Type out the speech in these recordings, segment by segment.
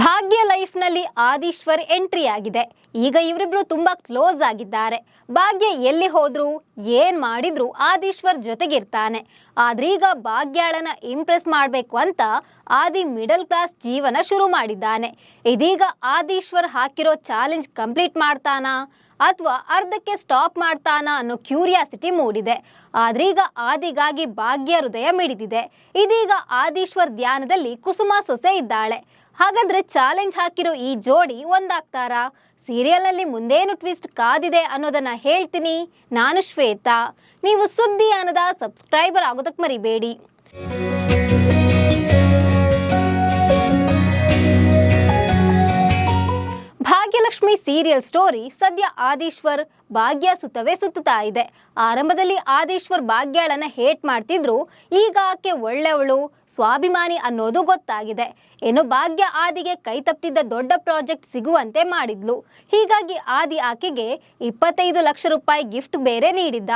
ಭಾಗ್ಯ life ನಲ್ಲಿ Adishwar entry ಆಗಿದೆ. ಈಗ ಇವರಿಬ್ರು ತುಂಬಾ ಕ್ಲೋಸ್ ಆಗಿದ್ದಾರೆ. ಭಾಗ್ಯ ಎಲ್ಲಿ ಹೋದ್ರು ಏನ್ ಮಾಡಿದ್ರು ಆದೀಶ್ವರ್ ಜೊತೆಗಿರ್ತಾನೆ. ಆದ್ರೀಗ ಭಾಗ್ಯಾಳನ್ನ ಇಂಪ್ರೆಸ್ ಮಾಡ್ಬೇಕು ಅಂತ ಆದಿ ಮಿಡಲ್ ಕ್ಲಾಸ್ ಜೀವನ ಶುರು ಮಾಡಿದ್ದಾನೆ. ಇದೀಗ ಆದೀಶ್ವರ್ ಹಾಕಿರೋ ಚಾಲೆಂಜ್ ಕಂಪ್ಲೀಟ್ ಮಾಡ್ತಾನಾ ಅಥವಾ ಅರ್ಧಕ್ಕೆ ಸ್ಟಾಪ್ ಮಾಡ್ತಾನಾ ಅನ್ನೋ ಕ್ಯೂರಿಯಾಸಿಟಿ ಮೂಡಿದೆ. ಆದ್ರೀಗ ಆದಿಗಾಗಿ ಭಾಗ್ಯ ಹೃದಯ ಮಿಡಿದಿದೆ. ಇದೀಗ ಆದೀಶ್ವರ್ ಧ್ಯಾನದಲ್ಲಿ ಕುಸುಮ ಸೊಸೆ ಇದ್ದಾಳೆ. ಹಾಗಾದ್ರೆ ಚಾಲೆಂಜ್ ಹಾಕಿರೋ ಈ ಜೋಡಿ ಒಂದಾಗ್ತಾರಾ? ಸೀರಿಯಲ್ ನಲ್ಲಿ ಮುಂದೇನು ಟ್ವಿಸ್ಟ್ ಕಾದಿದೆ ಅನ್ನೋದನ್ನ ಹೇಳ್ತೀನಿ. ನಾನು ಶ್ವೇತಾ. ನೀವು ಸುದ್ದಿಯಾನದ ಸಬ್ಸ್ಕ್ರೈಬರ್ ಆಗೋದಕ್ಕೆ ಮರಿಬೇಡಿ. ಭಾಗ್ಯಲಕ್ಷ್ಮಿ ಸೀರಿಯಲ್ ಸ್ಟೋರಿ ಸದ್ಯ ಆದೀಶ್ವರ್ ಭಾಗ್ಯ ಸುತ್ತವೇ ಸುತ್ತುತ್ತಾ ಇದೆ. ಆರಂಭದಲ್ಲಿ ಆದೀಶ್ವರ್ ಭಾಗ್ಯಾಳನ್ನ ಹೇಟ್ ಮಾಡ್ತಿದ್ರು. ಈಗ ಆಕೆ ಒಳ್ಳೆಯವಳು, ಸ್ವಾಭಿಮಾನಿ ಅನ್ನೋದು ಗೊತ್ತಾಗಿದೆ. ಏನು ಭಾಗ್ಯ ಆದಿಗೆ ಕೈ ತಪ್ಪಿದ್ದ ದೊಡ್ಡ ಪ್ರಾಜೆಕ್ಟ್ ಸಿಗುವಂತೆ ಮಾಡಿದ್ಲು. ಹೀಗಾಗಿ ಆದಿ ಆಕೆಗೆ 25 ಲಕ್ಷ ರೂಪಾಯಿ ಗಿಫ್ಟ್ ಬೇರೆ ನೀಡಿದ್ದ.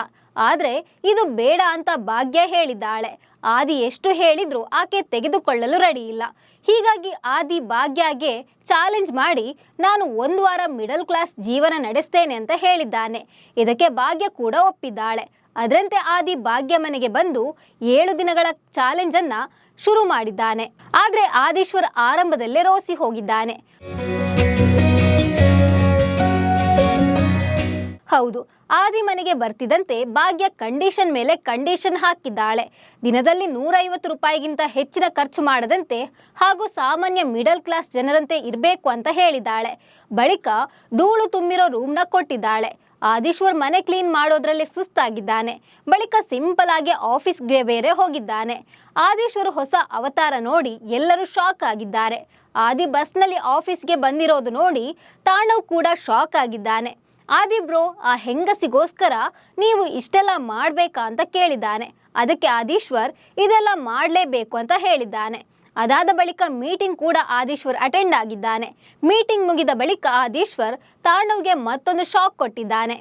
ಆದ್ರೆ ಇದು ಬೇಡ ಅಂತ ಭಾಗ್ಯ ಹೇಳಿದ್ದಾಳೆ. ಆದಿ ಎಷ್ಟು ಹೇಳಿದ್ರು ಆಕೆ ತೆಗೆದುಕೊಳ್ಳಲು ರೆಡಿ ಇಲ್ಲ. ಹೀಗಾಗಿ ಆದಿ ಭಾಗ್ಯಗೆ ಚಾಲೆಂಜ್ ಮಾಡಿ ನಾನು 1 ವಾರ ಮಿಡಲ್ ಕ್ಲಾಸ್ ಜೀವನ ನಡೆಸ್ತೇನೆ ಅಂತ ಹೇಳಿದ್ದಾನೆ. ಇದಕ್ಕೆ ಭಾಗ್ಯ ಕೂಡ ಒಪ್ಪಿದ್ದಾಳೆ. ಅದರಂತೆ ಆದಿ ಭಾಗ್ಯ ಮನೆಗೆ ಬಂದು 7 ದಿನಗಳ ಚಾಲೆಂಜ್ ಅನ್ನ ಶುರು ಮಾಡಿದ್ದಾನೆ. ಆದ್ರೆ ಆದೀಶ್ವರ್ ಆರಂಭದಲ್ಲೇ ರೋಸಿ ಹೋಗಿದ್ದಾನೆ. ಹೌದು, ಆದಿ ಮನೆಗೆ ಬರ್ತಿದ್ದಂತೆ ಭಾಗ್ಯ ಕಂಡೀಷನ್ ಮೇಲೆ ಕಂಡೀಷನ್ ಹಾಕಿದ್ದಾಳೆ. ದಿನದಲ್ಲಿ 150 ರೂಪಾಯಿಗಿಂತ ಹೆಚ್ಚಿನ ಖರ್ಚು ಮಾಡದಂತೆ ಹಾಗೂ ಸಾಮಾನ್ಯ ಮಿಡಲ್ ಕ್ಲಾಸ್ ಜನರಂತೆ ಇರಬೇಕು ಅಂತ ಹೇಳಿದ್ದಾಳೆ. ಬಳಿಕ ಧೂಳು ತುಂಬಿರೋ ರೂಮ್ನ ಕೊಟ್ಟಿದ್ದಾಳೆ. ಆದೀಶ್ವರ್ ಮನೆ ಕ್ಲೀನ್ ಮಾಡೋದ್ರಲ್ಲಿ ಸುಸ್ತಾಗಿದ್ದಾನೆ. ಬಳಿಕ ಸಿಂಪಲ್ ಆಗಿ ಆಫೀಸ್ಗೆ ಬೇರೆ ಹೋಗಿದ್ದಾನೆ. ಆದೀಶ್ವರ್ ಹೊಸ ಅವತಾರ ನೋಡಿ ಎಲ್ಲರೂ ಶಾಕ್ ಆಗಿದ್ದಾರೆ. ಆದಿ ಬಸ್ನಲ್ಲಿ ಆಫೀಸ್ಗೆ ಬಂದಿರೋದು ನೋಡಿ ತಾಂಡವ್ ಕೂಡ ಶಾಕ್ ಆಗಿದ್ದಾನೆ. ಆದಿ ಬ್ರೋ, ಆ ಹೆಂಗಸಿಗೋಸ್ಕರ ನೀವು ಇಷ್ಟೆಲ್ಲ ಮಾಡ್ಬೇಕಾ ಅಂತ ಕೇಳಿದ್ದಾನೆ. ಅದಕ್ಕೆ ಆದೀಶ್ವರ್ ಇದೆಲ್ಲ ಮಾಡಲೇಬೇಕು ಅಂತ ಹೇಳಿದ್ದಾನೆ. ಅದಾದ ಬಳಿಕ ಮೀಟಿಂಗ್ ಕೂಡ ಆದೀಶ್ವರ್ ಅಟೆಂಡ್ ಆಗಿದ್ದಾನೆ. ಮೀಟಿಂಗ್ ಮುಗಿದ ಬಳಿಕ ಆದೀಶ್ವರ್ ತಾಂಡವ್ಗೆ ಮತ್ತೊಂದು ಶಾಕ್ ಕೊಟ್ಟಿದ್ದಾನೆ.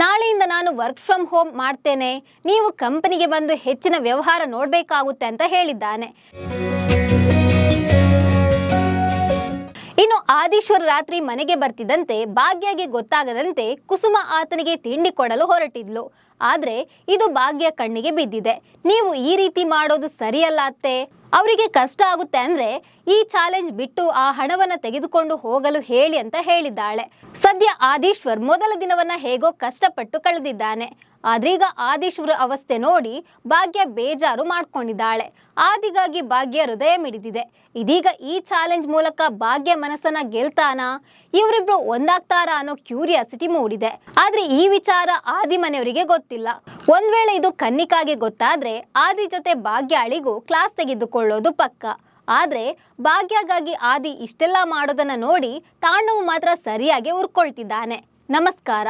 ನಾಳೆಯಿಂದ ನಾನು ವರ್ಕ್ ಫ್ರಮ್ ಹೋಮ್ ಮಾಡ್ತೇನೆ, ನೀವು ಕಂಪನಿಗೆ ಬಂದು ಹೆಚ್ಚಿನ ವ್ಯವಹಾರ ನೋಡಬೇಕಾಗುತ್ತೆ ಅಂತ ಹೇಳಿದ್ದಾನೆ. ಇನ್ನು ಆದೀಶ್ವರ್ ರಾತ್ರಿ ಮನೆಗೆ ಬರ್ತಿದ್ದಂತೆ ಭಾಗ್ಯಗೆ ಗೊತ್ತಾಗದಂತೆ ಕುಸುಮ ಆತನಿಗೆ ತಿಂಡಿ ಕೊಡಲು ಹೊರಟಿದ್ಲು. ಆದ್ರೆ ಇದು ಭಾಗ್ಯ ಕಣ್ಣಿಗೆ ಬಿದ್ದಿದೆ. ನೀವು ಈ ರೀತಿ ಮಾಡೋದು ಸರಿಯಲ್ಲ ಅತ್ತೆ, ಅವರಿಗೆ ಕಷ್ಟ ಆಗುತ್ತೆ ಅಂದ್ರೆ ಈ ಚಾಲೆಂಜ್ ಬಿಟ್ಟು ಆ ಹಣವನ್ನ ತೆಗೆದುಕೊಂಡು ಹೋಗಲು ಹೇಳಿ ಅಂತ ಹೇಳಿದ್ದಾಳೆ. ಸದ್ಯ ಆದೀಶ್ವರ್ ಮೊದಲ ದಿನವನ್ನ ಹೇಗೋ ಕಷ್ಟಪಟ್ಟು ಕಳೆದಿದ್ದಾನೆ. ಆದ್ರೀಗ ಆದೀಶ್ವರ ಅವಸ್ಥೆ ನೋಡಿ ಭಾಗ್ಯ ಬೇಜಾರು ಮಾಡ್ಕೊಂಡಿದ್ದಾಳೆ. ಆದಿಗಾಗಿ ಭಾಗ್ಯ ಹೃದಯ ಮಿಡಿದಿದೆ. ಇದೀಗ ಈ ಚಾಲೆಂಜ್ ಮೂಲಕ ಭಾಗ್ಯ ಮನಸ್ಸನ್ನ ಗೆಲ್ತಾನಾ, ಇವರಿಬ್ರು ಒಂದಾಗ್ತಾರಾ ಅನ್ನೋ ಕ್ಯೂರಿಯಾಸಿಟಿ ಮೂಡಿದೆ. ಆದ್ರೆ ಈ ವಿಚಾರ ಆದಿ ಮನೆಯವರಿಗೆ ಗೊತ್ತಿಲ್ಲ. ಒಂದ್ ವೇಳೆ ಇದು ಕನ್ನಿಕಾಗೆ ಗೊತ್ತಾದ್ರೆ ಆದಿ ಜೊತೆ ಭಾಗ್ಯಾಳಿಗೂ ಕ್ಲಾಸ್ ತೆಗೆದುಕೊಳ್ಳೋದು ಪಕ್ಕ. ಆದ್ರೆ ಭಾಗ್ಯಗಾಗಿ ಆದಿ ಇಷ್ಟೆಲ್ಲ ಮಾಡೋದನ್ನ ನೋಡಿ ತಾಂಡವ್ ಮಾತ್ರ ಸರಿಯಾಗಿ ಉರ್ಕೊಳ್ತಿದ್ದಾನೆ. ನಮಸ್ಕಾರ.